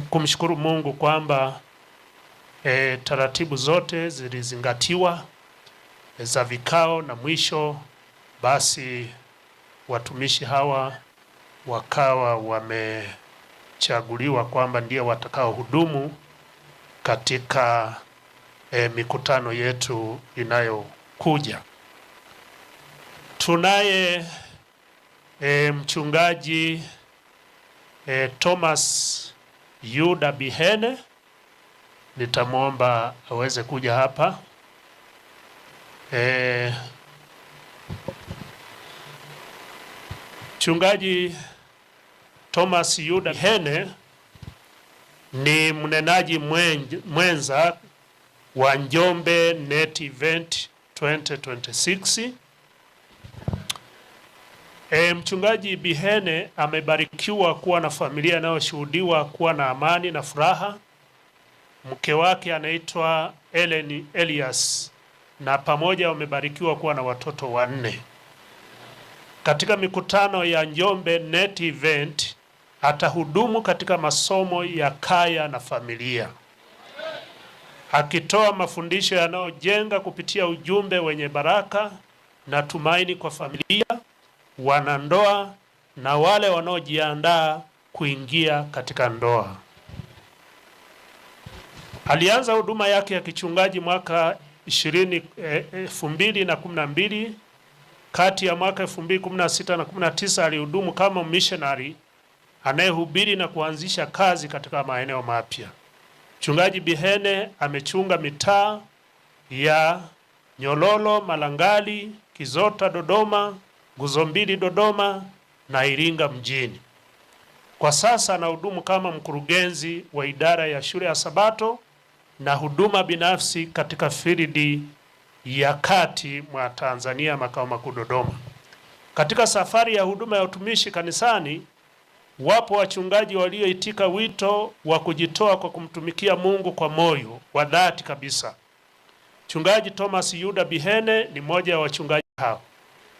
kumshukuru Mungu kwamba taratibu zote zilizingatiwa za vikao, na mwisho basi watumishi hawa wakawa wamechaguliwa kwamba ndio watakao hudumu katika mikutano yetu inayokuja. Tunaye mchungaji Thomas Yuda Bihene, nitamwomba aweze kuja hapa. Mchungaji Thomas Yuda Bihene ni mnenaji mwenza wa Njombe Net Event 2026. Mchungaji Bihene amebarikiwa kuwa na familia inayoshuhudiwa kuwa na amani na furaha. Mke wake anaitwa Ellen Elias, na pamoja wamebarikiwa kuwa na watoto 4. Katika mikutano ya Njombe Net Event atahudumu katika masomo ya kaya na familia, akitoa mafundisho yanayojenga kupitia ujumbe wenye baraka na tumaini kwa familia, wanandoa na wale wanaojiandaa kuingia katika ndoa. Alianza huduma yake ya kichungaji mwaka 2012. Kati ya mwaka 2016 na 19 alihudumu kama missionary anayehubiri na kuanzisha kazi katika maeneo mapya. Mchungaji Bihene amechunga mitaa ya Nyololo, Malangali, Kizota Dodoma, Nguzo Mbili Dodoma na Iringa mjini. Kwa sasa anahudumu kama mkurugenzi wa idara ya shule ya Sabato na huduma binafsi katika filidi ya kati mwa Tanzania, makao makuu Dodoma. Katika safari ya huduma ya utumishi kanisani, wapo wachungaji walioitika wito wa kujitoa kwa kumtumikia Mungu kwa moyo wa dhati kabisa. Mchungaji Thomas Yuda Bihene ni mmoja wa wachungaji hao.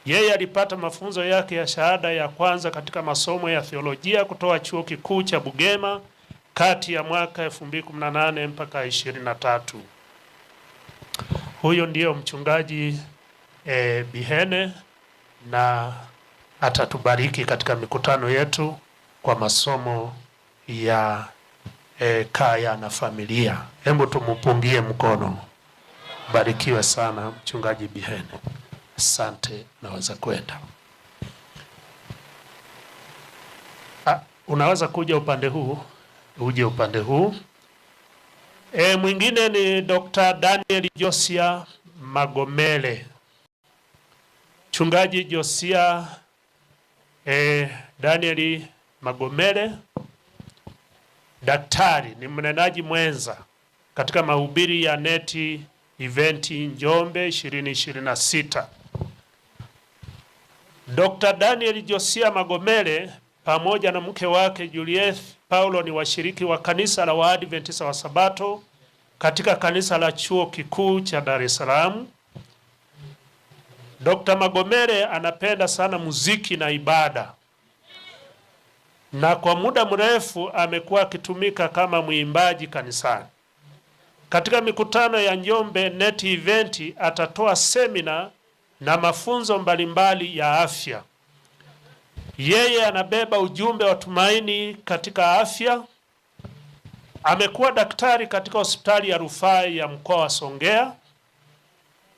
Yeye alipata mafunzo yake ya shahada ya kwanza katika masomo ya theolojia kutoka Chuo Kikuu cha Bugema kati ya mwaka 2018 mpaka 23. Huyo ndiyo mchungaji Bihene, na atatubariki katika mikutano yetu kwa masomo ya kaya na familia. Hebu tumupungie mkono. Barikiwe sana mchungaji Bihene. Asante, naweza kwenda. Unaweza kuja upande huu, uje upande huu. Mwingine ni Dr. Daniel Josia Magomele. Mchungaji Josia Daniel Magomele, daktari, ni mnenaji mwenza katika mahubiri ya Net Event Njombe 2026. Dr. Daniel Josia Magomele pamoja na mke wake Juliet Paulo ni washiriki wa kanisa la Waadventista wa Sabato katika kanisa la Chuo Kikuu cha Dar es Salaam. Dr. Magomele anapenda sana muziki na ibada, na kwa muda mrefu amekuwa akitumika kama mwimbaji kanisani. Katika mikutano ya Njombe Net Event atatoa semina na mafunzo mbalimbali ya afya. Yeye anabeba ujumbe wa tumaini katika afya. Amekuwa daktari katika hospitali ya rufaa ya mkoa wa Songea,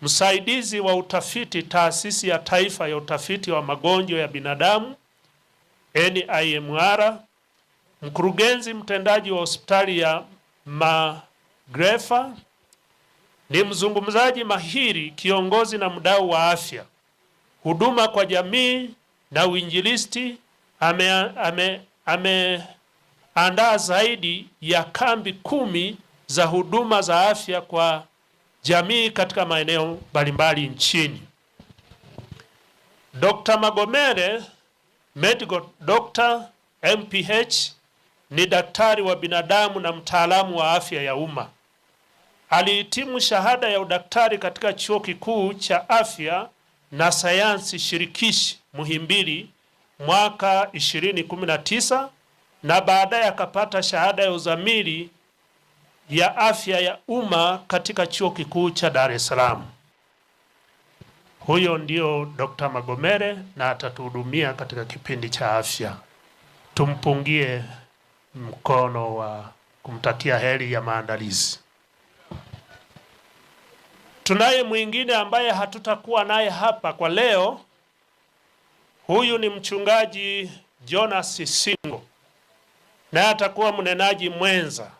msaidizi wa utafiti taasisi ya taifa ya utafiti wa magonjwa ya binadamu NIMR, mkurugenzi mtendaji wa hospitali ya Magrefa. Ni mzungumzaji mahiri, kiongozi na mdau wa afya, huduma kwa jamii na uinjilisti. Ameandaa zaidi ya kambi 10 za huduma za afya kwa jamii katika maeneo mbalimbali nchini. Dr. Magomele, Medical Doctor MPH, ni daktari wa binadamu na mtaalamu wa afya ya umma. Alihitimu shahada ya udaktari katika Chuo Kikuu cha Afya na Sayansi Shirikishi Muhimbili mwaka 2019 na baadaye akapata shahada ya uzamili ya afya ya umma katika Chuo Kikuu cha Dar es Salaam. Huyo ndio Dr. Magomere na atatuhudumia katika kipindi cha afya. Tumpungie mkono wa kumtakia heri ya maandalizi. Tunaye mwingine ambaye hatutakuwa naye hapa kwa leo. Huyu ni mchungaji Jonas Singo, naye atakuwa mnenaji mwenza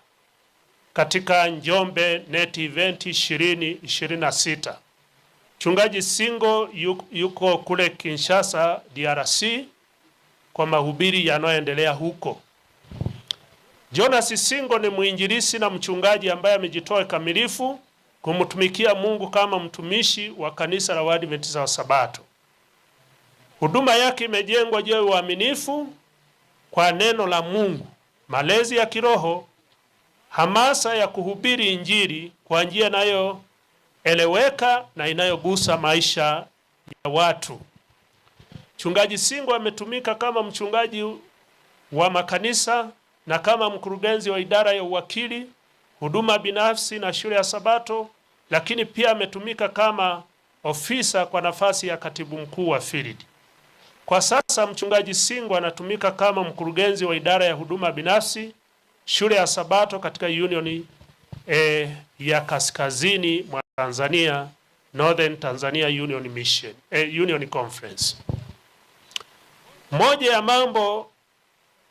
katika Njombe Net Event 2026. Mchungaji Singo yuko kule Kinshasa, DRC, kwa mahubiri yanayoendelea huko. Jonas Singo ni mwinjilisi na mchungaji ambaye amejitoa kamilifu kumtumikia Mungu kama mtumishi wa kanisa la Waadventista wa Sabato. Huduma yake imejengwa juu ya uaminifu kwa neno la Mungu, malezi ya kiroho, hamasa ya kuhubiri Injili kwa njia inayoeleweka na inayogusa maisha ya watu. Mchungaji Singo ametumika kama mchungaji wa makanisa na kama mkurugenzi wa idara ya uwakili, huduma binafsi na shule ya Sabato, lakini pia ametumika kama ofisa kwa nafasi ya katibu mkuu wa field. Kwa sasa mchungaji Singo anatumika kama mkurugenzi wa idara ya huduma binafsi, shule ya Sabato katika Union ya Kaskazini mwa Tanzania, Northern Tanzania Union Mission, Union Conference. Moja ya mambo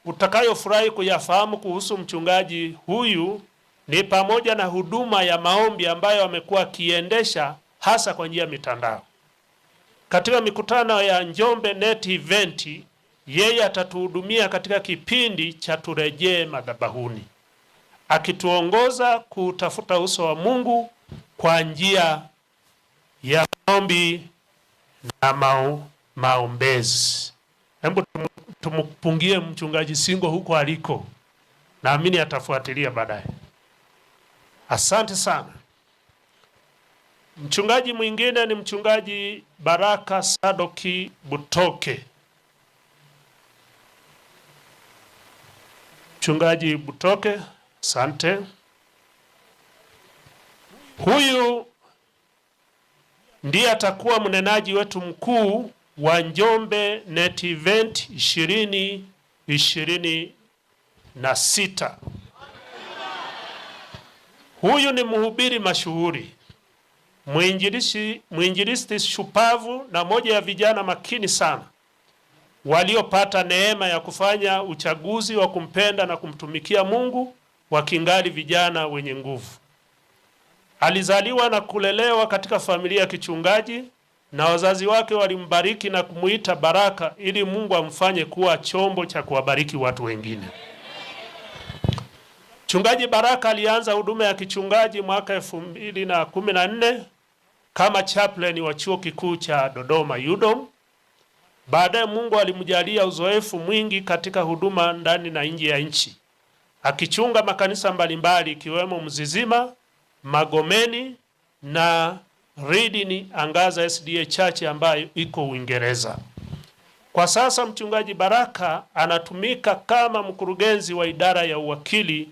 utakayofurahi kuyafahamu kuhusu mchungaji huyu ni pamoja na huduma ya maombi ambayo amekuwa akiendesha hasa kwa njia ya mitandao. Katika mikutano ya Njombe Net Event, yeye atatuhudumia katika kipindi cha Turejee Madhabahuni, akituongoza kutafuta uso wa Mungu kwa njia ya maombi na maombezi. Hebu tumupungie mchungaji Singo huko aliko. Naamini atafuatilia baadaye. Asante sana. Mchungaji mwingine ni mchungaji Baraka Sadoki Butoke. Mchungaji Butoke, asante. Huyu ndiye atakuwa mnenaji wetu mkuu wa Njombe Net Event 2026. Huyu ni mhubiri mashuhuri, mwinjilisti shupavu na moja ya vijana makini sana waliopata neema ya kufanya uchaguzi wa kumpenda na kumtumikia Mungu wakingali vijana wenye nguvu. Alizaliwa na kulelewa katika familia ya kichungaji na wazazi wake walimbariki na kumuita Baraka ili Mungu amfanye kuwa chombo cha kuwabariki watu wengine. Mchungaji Baraka alianza huduma ya kichungaji mwaka 2014 kama chaplain wa Chuo Kikuu cha Dodoma UDOM. Baadaye Mungu alimjalia uzoefu mwingi katika huduma ndani na nje ya nchi, akichunga makanisa mbalimbali ikiwemo Mzizima, Magomeni na Reading Angaza SDA Church ambayo iko Uingereza. Kwa sasa mchungaji Baraka anatumika kama mkurugenzi wa idara ya uwakili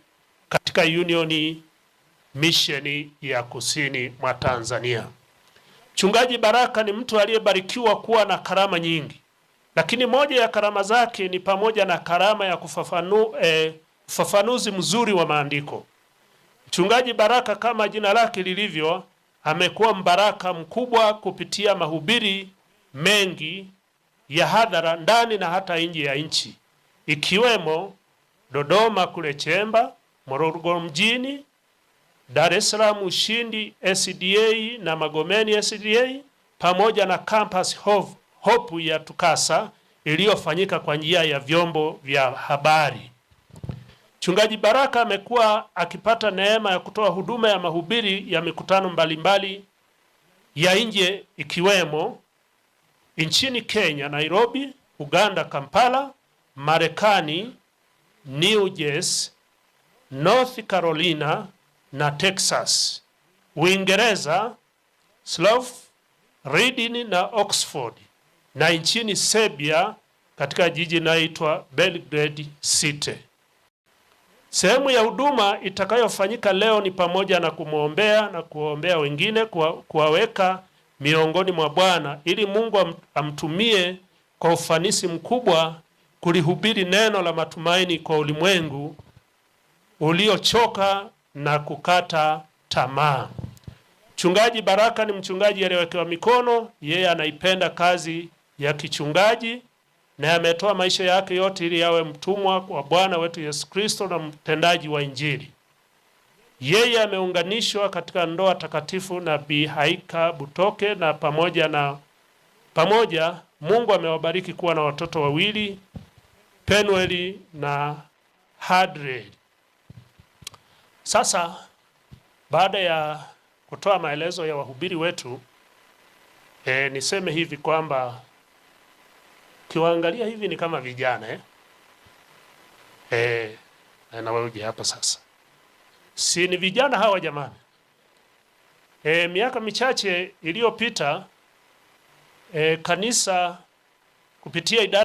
katika Union Mission ya Kusini mwa Tanzania. Mchungaji Baraka ni mtu aliyebarikiwa kuwa na karama nyingi, lakini moja ya karama zake ni pamoja na karama ya ufafanuzi mzuri wa maandiko. Mchungaji Baraka kama jina lake lilivyo, amekuwa mbaraka mkubwa kupitia mahubiri mengi ya hadhara ndani na hata nje ya nchi, ikiwemo Dodoma kule Chemba, Morogoro mjini, Dar es Salaam Ushindi SDA na Magomeni SDA, pamoja na campus Hope ya Tukasa iliyofanyika kwa njia ya vyombo vya habari. Mchungaji Baraka amekuwa akipata neema ya kutoa huduma ya mahubiri ya mikutano mbalimbali ya nje, ikiwemo nchini Kenya Nairobi, Uganda Kampala, Marekani New Jersey, North Carolina na Texas, Uingereza Slough, Reading na Oxford, na nchini Serbia katika jiji linaloitwa Belgrade City. Sehemu ya huduma itakayofanyika leo ni pamoja na kumwombea na kuombea wengine, kuwaweka miongoni mwa Bwana ili Mungu amtumie kwa ufanisi mkubwa kulihubiri neno la matumaini kwa ulimwengu uliochoka na kukata tamaa. Mchungaji Baraka ni mchungaji aliyewekewa mikono. Yeye anaipenda kazi ya kichungaji na ametoa maisha yake yote ili yawe mtumwa kwa Bwana wetu Yesu Kristo na mtendaji wa Injili. Yeye ameunganishwa katika ndoa takatifu na Bi Haika Butoke, na pamoja Mungu amewabariki kuwa na watoto wawili, Penuel na Hadred. Sasa baada ya kutoa maelezo ya wahubiri wetu, niseme hivi kwamba kiwaangalia hivi ni kama vijana na wauje hapa sasa. Si ni vijana hawa jamani? Miaka michache iliyopita kanisa kupitia idara